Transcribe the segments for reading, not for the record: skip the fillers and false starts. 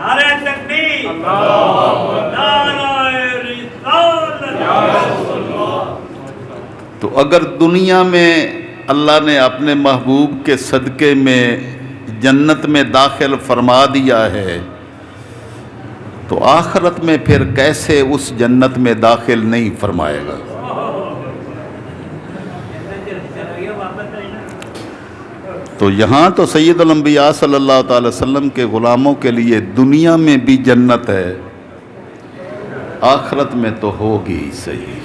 نعرہ تکبیر، نعرہ رسالت۔ تو اگر دنیا میں اللہ نے اپنے محبوب کے صدقے میں جنت میں داخل فرما دیا ہے تو آخرت میں پھر کیسے اس جنت میں داخل نہیں فرمائے گا؟ تو یہاں تو سید الانبیاء صلی اللہ تعالی وسلم کے غلاموں کے لیے دنیا میں بھی جنت ہے، آخرت میں تو ہوگی صحیح۔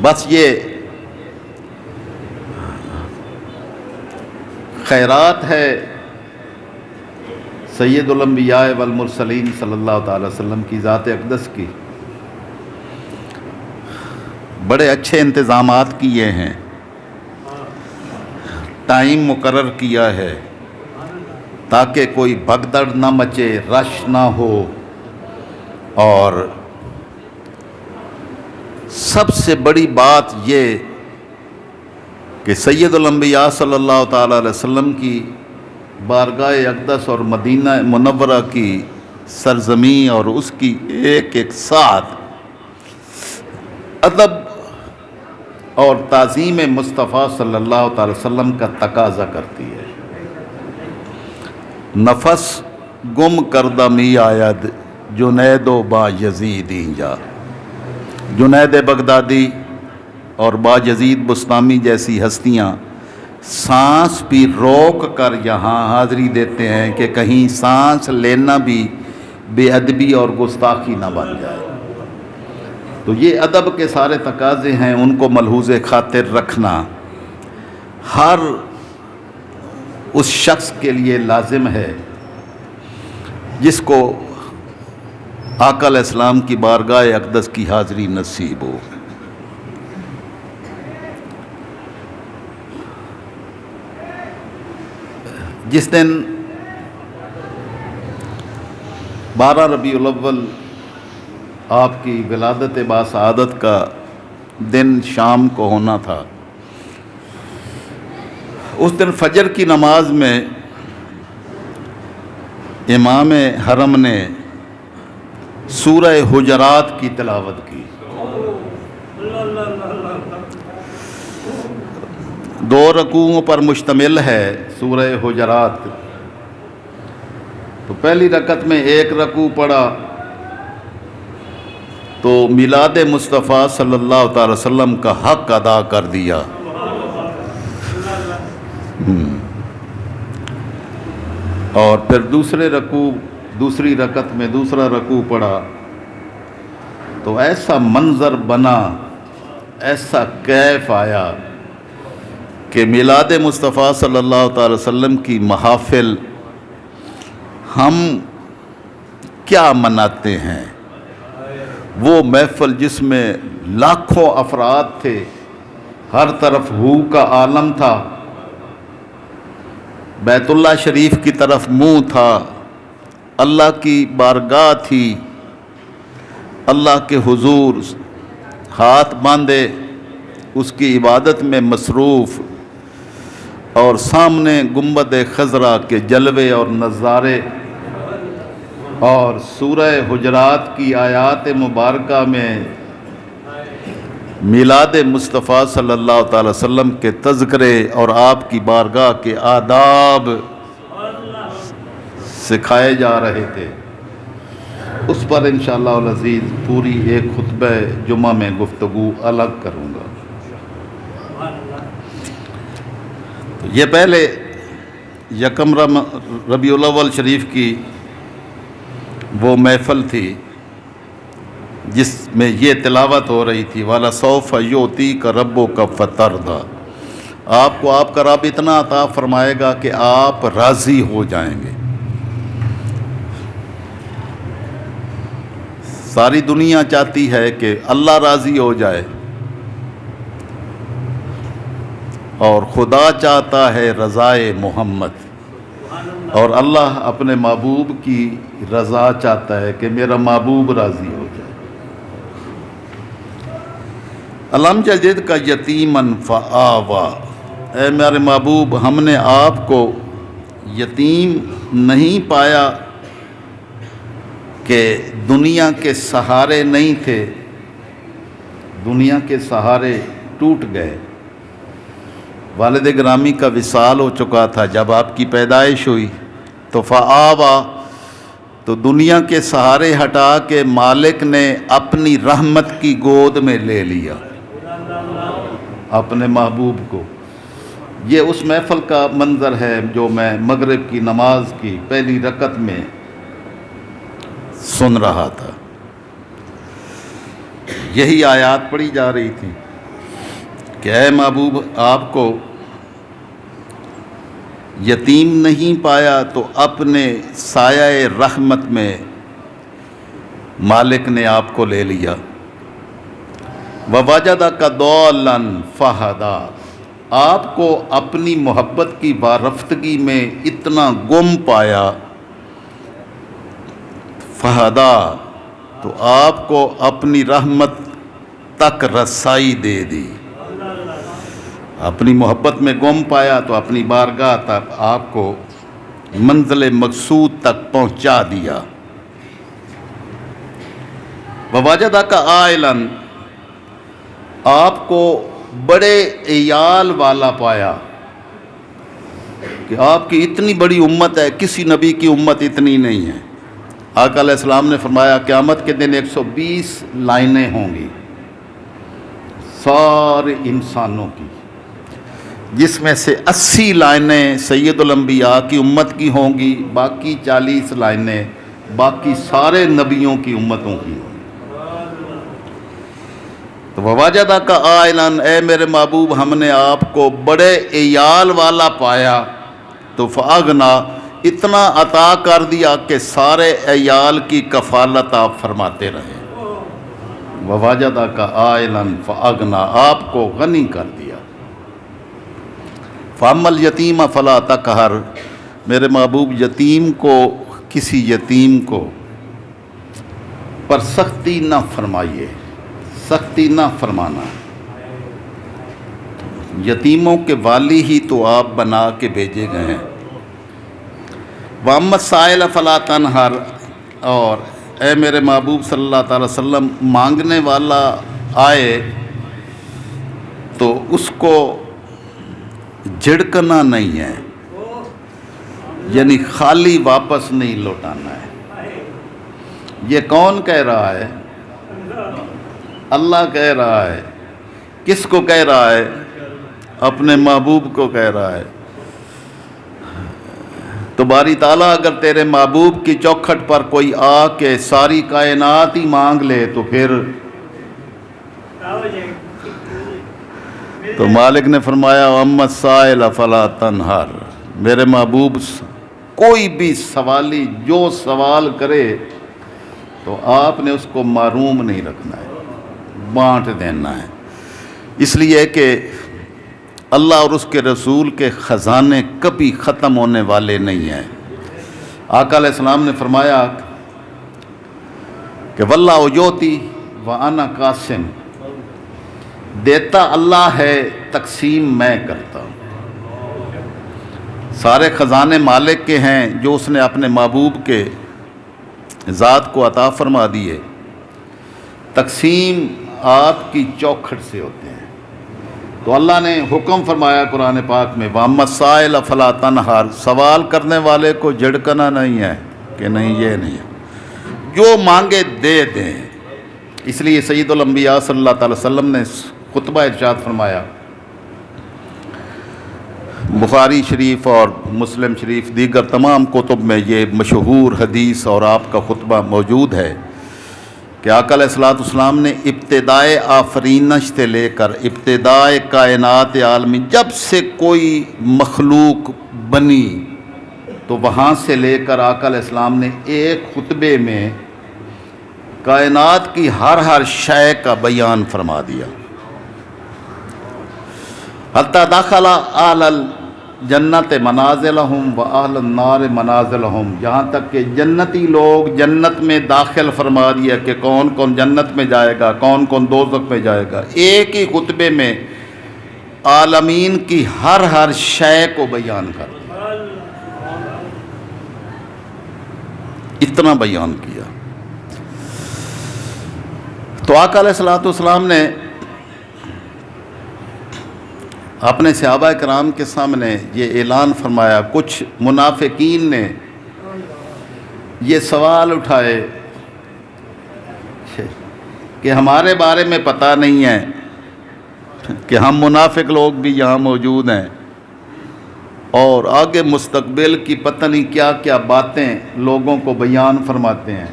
بس یہ خیرات ہے سید الانبیاء والمرسلین صلی اللہ تعالی وسلم کی ذات اقدس کی، بڑے اچھے انتظامات کیے ہیں، ٹائم مقرر کیا ہے تاکہ کوئی بھگدڑ نہ مچے، رش نہ ہو، اور سب سے بڑی بات یہ کہ سید الانبیاء صلی اللہ تعالی علیہ وسلم کی بارگاہ اقدس اور مدینہ منورہ کی سرزمین اور اس کی ایک ایک ساتھ ادب اور تعظیم مصطفیٰ صلی اللہ تعالی وسلم کا تقاضا کرتی ہے۔ نفس گم کردہ می آید جنید و با یزید اینجا، جنید بغدادی اور با یزید بسطامی جیسی ہستیاں سانس بھی روک کر یہاں حاضری دیتے ہیں کہ کہیں سانس لینا بھی بے ادبی اور گستاخی نہ بن جائے۔ تو یہ ادب کے سارے تقاضے ہیں، ان کو ملحوظ خاطر رکھنا ہر اس شخص کے لیے لازم ہے جس کو آقا علیہ السلام کی بارگاہ اقدس کی حاضری نصیب ہو۔ جس دن 12 ربیع الاول آپ کی ولادت باسعادت کا دن شام کو ہونا تھا، اس دن فجر کی نماز میں امام حرم نے سورہ حجرات کی تلاوت کی۔ 2 رکوعوں پر مشتمل ہے سورہ حجرات۔ تو پہلی رکعت میں 1 رکوع پڑھا تو میلاد مصطفیٰ صلی اللہ تعالی وسلم کا حق ادا کر دیا۔ اور پھر دوسری رکعت میں دوسرا رکوع پڑھا تو ایسا منظر بنا، ایسا کیف آیا کہ میلاد مصطفیٰ صلی اللہ تعالی وسلم کی محافل ہم کیا مناتے ہیں، وہ محفل جس میں لاکھوں افراد تھے، ہر طرف ہو کا عالم تھا، بیت اللہ شریف کی طرف منہ تھا، اللہ کی بارگاہ تھی، اللہ کے حضور ہاتھ باندھے اس کی عبادت میں مصروف، اور سامنے گنبد خضرا کے جلوے اور نظارے، اور سورہ حجرات کی آیات مبارکہ میں میلاد مصطفیٰ صلی اللہ تعالی وسلم کے تذکرے اور آپ کی بارگاہ کے آداب سکھائے جا رہے تھے۔ اس پر انشاءاللہ العزیز پوری ایک خطبہ جمعہ میں گفتگو الگ کروں گا۔ یہ پہلے 1 ربیع الاول شریف کی وہ محفل تھی جس میں یہ تلاوت ہو رہی تھی، وَلَسَوْفَ يُعْطِيكَ رَبُّكَ فَتَرْضَىٰ، آپ کو آپ کا رب اتنا عطا فرمائے گا کہ آپ راضی ہو جائیں گے۔ ساری دنیا چاہتی ہے کہ اللہ راضی ہو جائے، اور خدا چاہتا ہے رضائے محمد، اور اللہ اپنے محبوب کی رضا چاہتا ہے کہ میرا محبوب راضی ہو جائے۔ الم یجد کا یتیماً فآویٰ، اے میرے محبوب ہم نے آپ کو یتیم نہیں پایا کہ دنیا کے سہارے نہیں تھے، دنیا کے سہارے ٹوٹ گئے۔ والد گرامی کا وصال ہو چکا تھا جب آپ کی پیدائش ہوئی، تو فآوا، تو دنیا کے سہارے ہٹا کے مالک نے اپنی رحمت کی گود میں لے لیا اپنے محبوب کو۔ یہ اس محفل کا منظر ہے جو میں مغرب کی نماز کی پہلی رکعت میں سن رہا تھا۔ یہی آیات پڑھی جا رہی تھی کہ اے محبوب، آپ کو یتیم نہیں پایا تو اپنے سایہ رحمت میں مالک نے آپ کو لے لیا۔ وَوَجَدَكَ ضَالًّا فَهَدَىٰ، آپ کو اپنی محبت کی وارفتگی میں اتنا گم پایا، فَهَدَىٰ، تو آپ کو اپنی رحمت تک رسائی دے دی۔ اپنی محبت میں گم پایا تو اپنی بارگاہ تک آپ کو منزل مقصود تک پہنچا دیا۔ وَوَجَدَكَ عَائِلًا، آپ کو بڑے عیال والا پایا کہ آپ کی اتنی بڑی امت ہے، کسی نبی کی امت اتنی نہیں ہے۔ آقا علیہ السلام نے فرمایا قیامت کے دن 120 لائنیں ہوں گی سارے انسانوں کی، جس میں سے 80 لائنیں سید الانبیاء کی امت کی ہوں گی، باقی 40 لائنیں باقی سارے نبیوں کی امتوں کی ہوں گی۔ تو وَوَجَدَكَ عَائِلًا، اے میرے محبوب، ہم نے آپ کو بڑے عیال والا پایا تو فَأَغْنَىٰ، اتنا عطا کر دیا کہ سارے عیال کی کفالت آپ فرماتے رہے۔ وَوَجَدَكَ عَائِلًا فَأَغْنَىٰ، آپ کو غنی کر دیا۔ فَأَمَّا الْيَتِيمَ فَلَا تَقْهَرْ، میرے محبوب، یتیم کو، کسی یتیم کو پر سختی نہ فرمائیے، سختی نہ فرمانا۔ یتیموں کے والی ہی تو آپ بنا کے بھیجے گئے ہیں۔ وَأَمَّا السَّائِلَ فَلَا تَنْهَرْ، اور اے میرے محبوب صلی اللہ تعالی وسلم، مانگنے والا آئے تو اس کو جھڑکنا نہیں ہے، یعنی خالی واپس نہیں لوٹانا ہے۔ یہ کون کہہ رہا ہے؟ اللہ کہہ رہا ہے۔ کس کو کہہ رہا ہے؟ اپنے محبوب کو کہہ رہا ہے۔ تو باری تعالیٰ اگر تیرے محبوب کی چوکھٹ پر کوئی آ کے ساری کائنات ہی مانگ لے تو پھر تو مالک نے فرمایا وَأَمَّا السَّائِلَ فَلَا تَنْهَرْ، میرے محبوب، کوئی بھی سوالی جو سوال کرے تو آپ نے اس کو محروم نہیں رکھنا ہے، بانٹ دینا ہے۔ اس لیے کہ اللہ اور اس کے رسول کے خزانے کبھی ختم ہونے والے نہیں ہیں۔ آقا علیہ السلام نے فرمایا کہ وَاللَّهُ یُعْطِی وَأَنَا قَاسِمٌ، دیتا اللہ ہے، تقسیم میں کرتا ہوں۔ سارے خزانے مالک کے ہیں جو اس نے اپنے محبوب کے ذات کو عطا فرما دیے، تقسیم آپ کی چوکھٹ سے ہوتے ہیں۔ تو اللہ نے حکم فرمایا قرآن پاک میں وَأَمَّا السَّائِلَ فَلَا تَنْهَرْ، سوال کرنے والے کو جھڑکنا نہیں ہے کہ نہیں یہ نہیں ہے، جو مانگے دے دیں۔ اس لیے سید الانبیاء صلی اللہ تعالی وسلم نے خطبہ ارشاد فرمایا، بخاری شریف اور مسلم شریف دیگر تمام کتب میں یہ مشہور حدیث اور آپ کا خطبہ موجود ہے کہ آقا علیہ السلام نے ابتدائے آفرینش سے لے کر ابتدائے کائنات عالمی، جب سے کوئی مخلوق بنی تو وہاں سے لے کر آقا علیہ السلام نے ایک خطبے میں کائنات کی ہر شے کا بیان فرما دیا۔ حتیٰ دخل اہل الجنت منازلہم و اہل النار منازلہم، جہاں تک کہ جنتی لوگ جنت میں داخل فرما دیا کہ کون کون جنت میں جائے گا، کون کون دوزخ میں جائے گا۔ ایک ہی خطبے میں عالمین کی ہر شے کو بیان کر دیا۔ اتنا بیان کیا۔ تو آقا علیہ الصلوۃ والسلام نے اپنے صحابہ کرام کے سامنے یہ اعلان فرمایا۔ کچھ منافقین نے یہ سوال اٹھائے کہ ہمارے بارے میں پتہ نہیں ہے کہ ہم منافق لوگ بھی یہاں موجود ہیں، اور آگے مستقبل کی پتہ نہیں کیا کیا باتیں لوگوں کو بیان فرماتے ہیں۔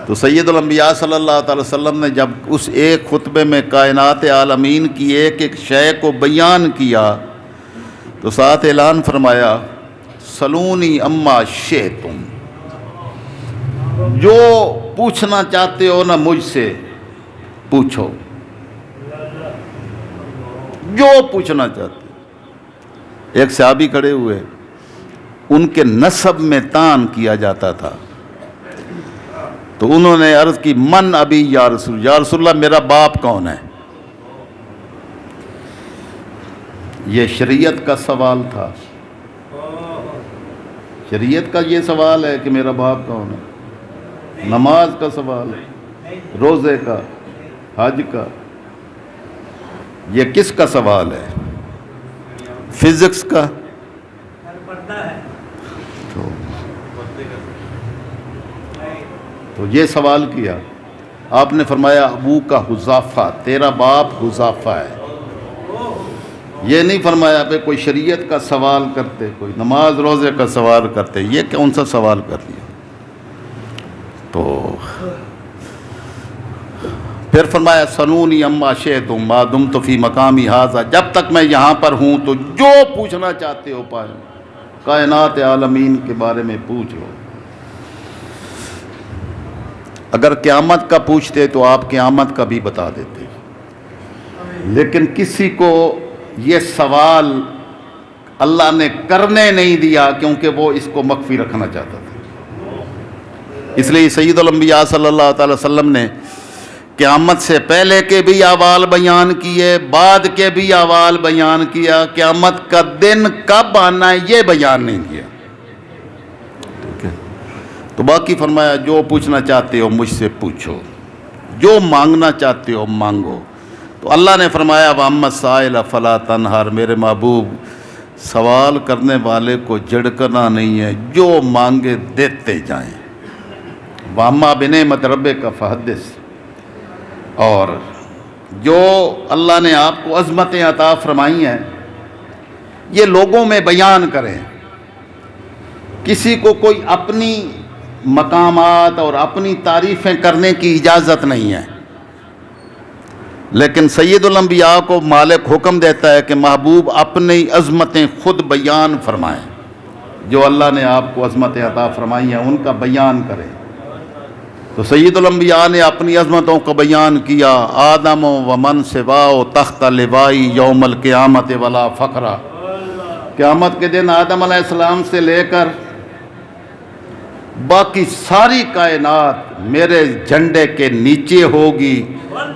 تو سید الانبیاء صلی اللہ تعالی وسلم نے جب اس ایک خطبے میں کائنات عالمین کی ایک ایک شے کو بیان کیا تو ساتھ اعلان فرمایا، سلونی اما شئتم، جو پوچھنا چاہتے ہو نا مجھ سے پوچھو، جو پوچھنا چاہتے ہو۔ ایک صحابی کھڑے ہوئے، ان کے نسب میں طعن کیا جاتا تھا، تو انہوں نے عرض کی، من ابی یا رسول اللہ، میرا باپ کون ہے؟ یہ شریعت کا سوال تھا، شریعت کا یہ سوال ہے کہ میرا باپ کون ہے؟ نماز کا سوال ہے، روزے کا، حج کا، یہ کس کا سوال ہے؟ فزکس کا؟ تو یہ سوال کیا، آپ نے فرمایا ابو کا حذافہ، تیرا باپ حذافہ ہے۔ یہ نہیں فرمایا پہ کوئی شریعت کا سوال کرتے، کوئی نماز روزے کا سوال کرتے، یہ کون سا سوال کر دیا؟ تو پھر فرمایا، سنونی اما شئتم ما دمت فی مقامی ھذا، جب تک میں یہاں پر ہوں تو جو پوچھنا چاہتے ہو پائے، کائنات عالمین کے بارے میں پوچھ لو۔ اگر قیامت کا پوچھتے تو آپ قیامت کا بھی بتا دیتے، لیکن کسی کو یہ سوال اللہ نے کرنے نہیں دیا، کیونکہ وہ اس کو مخفی رکھنا چاہتا تھا۔ اس لیے سید الانبیاء صلی اللہ تعالی وسلم نے قیامت سے پہلے کے بھی احوال بیان کیے، بعد کے بھی احوال بیان کیا، قیامت کا دن کب آنا ہے یہ بیان نہیں کیا۔ تو باقی فرمایا، جو پوچھنا چاہتے ہو مجھ سے پوچھو، جو مانگنا چاہتے ہو مانگو۔ تو اللہ نے فرمایا، وَأَمَّا السَّائِلَ فَلَا تَنْهَرْ، میرے محبوب سوال کرنے والے کو جھڑکنا نہیں ہے، جو مانگے دیتے جائیں۔ وَأَمَّا بِنِعْمَتِ رَبِّكَ فَحَدِّثْ، اور جو اللہ نے آپ کو عظمتیں عطا فرمائی ہیں یہ لوگوں میں بیان کریں۔ کسی کو کوئی اپنی مقامات اور اپنی تعریفیں کرنے کی اجازت نہیں ہے، لیکن سید الانبیاء کو مالک حکم دیتا ہے کہ محبوب اپنی عظمتیں خود بیان فرمائیں، جو اللہ نے آپ کو عظمتیں عطا فرمائی ہیں ان کا بیان کریں۔ تو سید الانبیاء نے اپنی عظمتوں کو بیان کیا، آدم و من سواء تحت لوائی یوم القیامت ولا فخر، قیامت کے دن آدم علیہ السلام سے لے کر باقی ساری کائنات میرے جھنڈے کے نیچے ہوگی،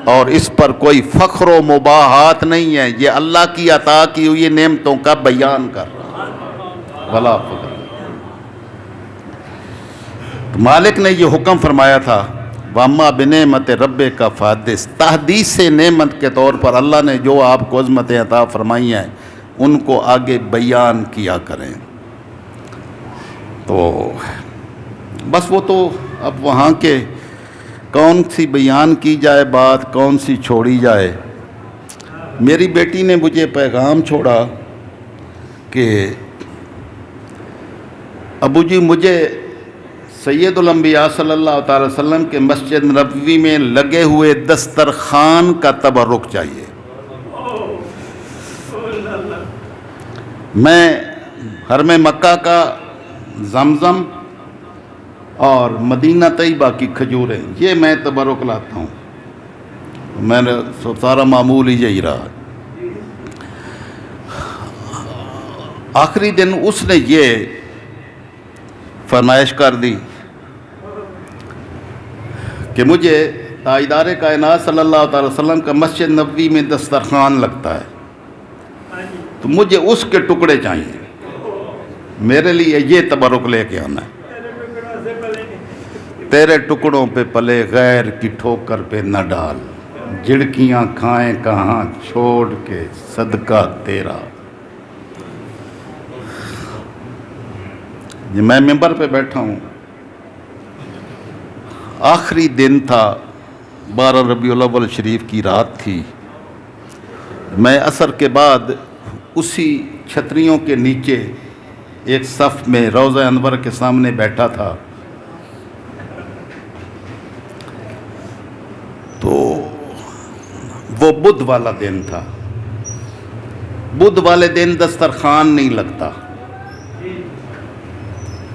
اور اس پر کوئی فخر و مباحات نہیں ہے، یہ اللہ کی عطا کی ہوئی نعمتوں کا بیان کر رہا ہے، ولا فخر۔ مالک نے یہ حکم فرمایا تھا، وَأَمَّا بِنِعْمَتِ رَبِّكَ فَحَدِّثْ، تحدیث نعمت کے طور پر اللہ نے جو آپ کو عظمتیں عطا فرمائی ہیں ان کو آگے بیان کیا کریں۔ تو بس وہ تو اب وہاں کے کون سی بیان کی جائے بات، کون سی چھوڑی جائے۔ میری بیٹی نے مجھے پیغام چھوڑا کہ ابو جی مجھے سید الانبیاء صلی اللہ تعالی وسلم کے مسجد نبوی میں لگے ہوئے دسترخوان کا تبرک چاہیے۔ میں حرم مکہ کا زمزم اور مدینہ طیبہ کی کھجوریں یہ میں تبرک لاتا ہوں، میں نے سارا معمول ہی یہی رہا۔ آخری دن اس نے یہ فرمائش کر دی کہ مجھے تاجدار کائنات صلی اللہ تعالی وسلم کا مسجد نبوی میں دسترخوان لگتا ہے، تو مجھے اس کے ٹکڑے چاہیے، میرے لیے یہ تبرک لے کے آنا ہے۔ تیرے ٹکڑوں پہ پلے غیر کی ٹھوکر پہ نہ ڈال، جھڑکیاں کھائیں کہاں چھوڑ کے صدقہ تیرا۔ یہ میں ممبر پہ بیٹھا ہوں، آخری دن تھا، 12 ربیع الاول شریف کی رات تھی۔ میں عصر کے بعد اسی چھتریوں کے نیچے ایک صف میں روضہ انور کے سامنے بیٹھا تھا، تو وہ بدھ والا دن تھا۔ بدھ والے دن دسترخوان نہیں لگتا،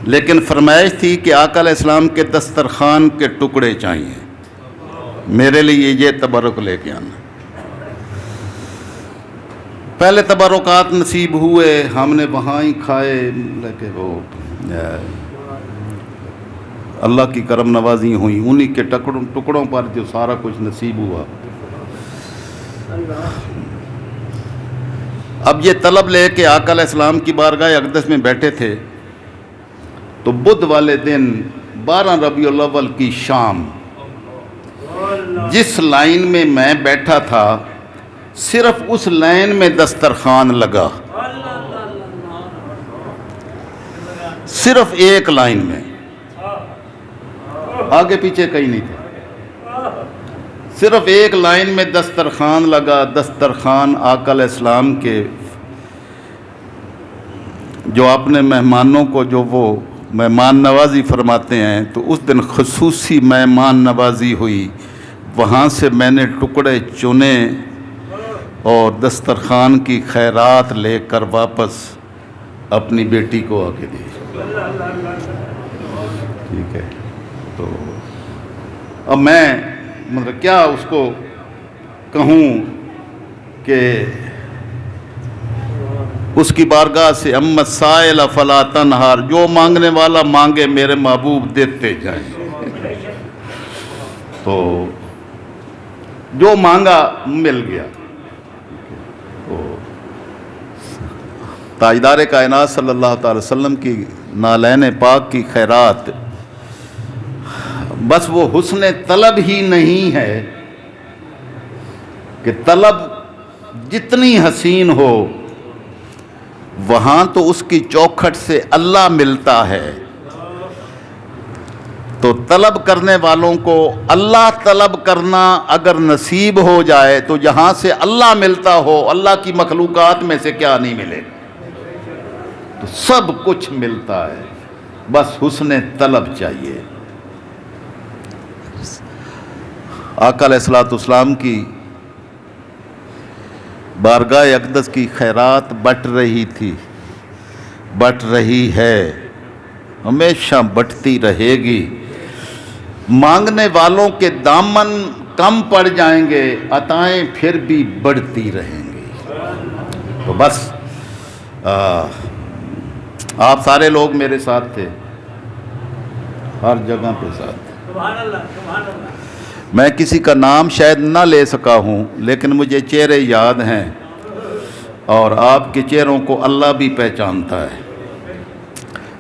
لیکن فرمائش تھی کہ آقا علیہ السلام کے دسترخوان کے ٹکڑے چاہیے، میرے لیے یہ تبرک لے کے آنا۔ پہلے تبرکات نصیب ہوئے، ہم نے وہاں ہی کھائے، لیکن وہ اللہ کی کرم نوازی ہوئی، انہی کے ٹکڑوں پر جو سارا کچھ نصیب ہوا۔ اب یہ طلب لے کے آقا علیہ السلام کی بارگاہ اقدس میں بیٹھے تھے، تو بدھ والے دن 12 ربیع الاول کی شام جس لائن میں میں بیٹھا تھا، صرف اس لائن میں دسترخوان لگا، صرف ایک لائن میں، آگے پیچھے کہیں نہیں تھے، صرف ایک لائن میں دسترخوان لگا۔ دسترخوان آقا علیہ السلام کے جو اپنے مہمانوں کو جو وہ مہمان نوازی فرماتے ہیں، تو اس دن خصوصی مہمان نوازی ہوئی۔ وہاں سے میں نے ٹکڑے چنے اور دسترخوان کی خیرات لے کر واپس اپنی بیٹی کو آ کے دی۔ ٹھیک ہے، تو اب میں مطلب کیا اس کو کہوں کہ اس کی بارگاہ سے امت سائل فلا تنہار، جو مانگنے والا مانگے میرے محبوب دیتے جائیں۔ تو جو مانگا مل گیا۔ تو تاجدار کائنات صلی اللہ تعالی وسلم کی نالین پاک کی خیرات، بس وہ حسن طلب ہی نہیں ہے کہ طلب جتنی حسین ہو وہاں تو اس کی چوکھٹ سے اللہ ملتا ہے، تو طلب کرنے والوں کو اللہ طلب کرنا اگر نصیب ہو جائے تو جہاں سے اللہ ملتا ہو، اللہ کی مخلوقات میں سے کیا نہیں ملے، تو سب کچھ ملتا ہے، بس حسن طلب چاہیے۔ آقا علیہ السلام کی بارگاہ اقدس کی خیرات بٹ رہی تھی، بٹ رہی ہے، ہمیشہ بٹتی رہے گی۔ مانگنے والوں کے دامن کم پڑ جائیں گے، عطائیں پھر بھی بڑھتی رہیں گی۔ تو بس آپ سارے لوگ میرے ساتھ تھے، ہر جگہ پہ ساتھ تھے۔ میں کسی کا نام شاید نہ لے سکا ہوں، لیکن مجھے چہرے یاد ہیں، اور آپ کے چہروں کو اللہ بھی پہچانتا ہے۔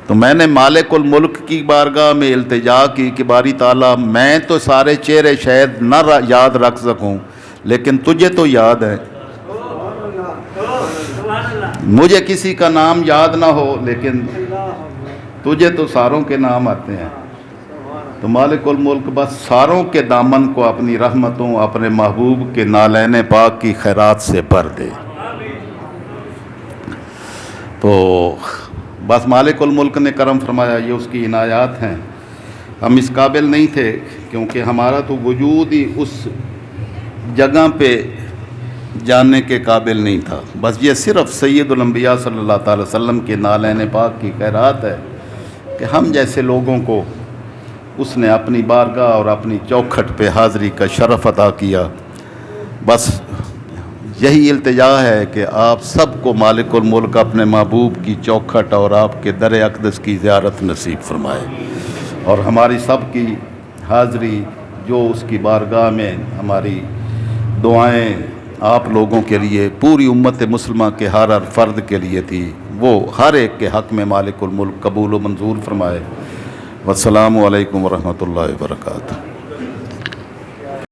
تو میں نے مالک الملک کی بارگاہ میں التجا کی کہ باری تعالیٰ، میں تو سارے چہرے شاید نہ یاد رکھ سکوں، لیکن تجھے تو یاد ہے۔ مجھے کسی کا نام یاد نہ ہو، لیکن تجھے تو ساروں کے نام آتے ہیں۔ تو مالک الملک بس ساروں کے دامن کو اپنی رحمتوں، اپنے محبوب کے نالین پاک کی خیرات سے بھر دے۔ تو بس مالک الملک نے کرم فرمایا، یہ اس کی عنایات ہیں۔ ہم اس قابل نہیں تھے، کیونکہ ہمارا تو وجود ہی اس جگہ پہ جاننے کے قابل نہیں تھا۔ بس یہ صرف سید الانبیاء صلی اللہ تعالی وسلم کے نالین پاک کی خیرات ہے کہ ہم جیسے لوگوں کو اس نے اپنی بارگاہ اور اپنی چوکھٹ پہ حاضری کا شرف عطا کیا۔ بس یہی التجا ہے کہ آپ سب کو مالک الملک اپنے محبوب کی چوکھٹ اور آپ کے در اقدس کی زیارت نصیب فرمائے، اور ہماری سب کی حاضری جو اس کی بارگاہ میں ہماری دعائیں آپ لوگوں کے لیے، پوری امت مسلمہ کے ہر فرد کے لیے تھی، وہ ہر ایک کے حق میں مالک الملک قبول و منظور فرمائے۔ والسلام علیکم ورحمۃ اللہ وبرکاتہ۔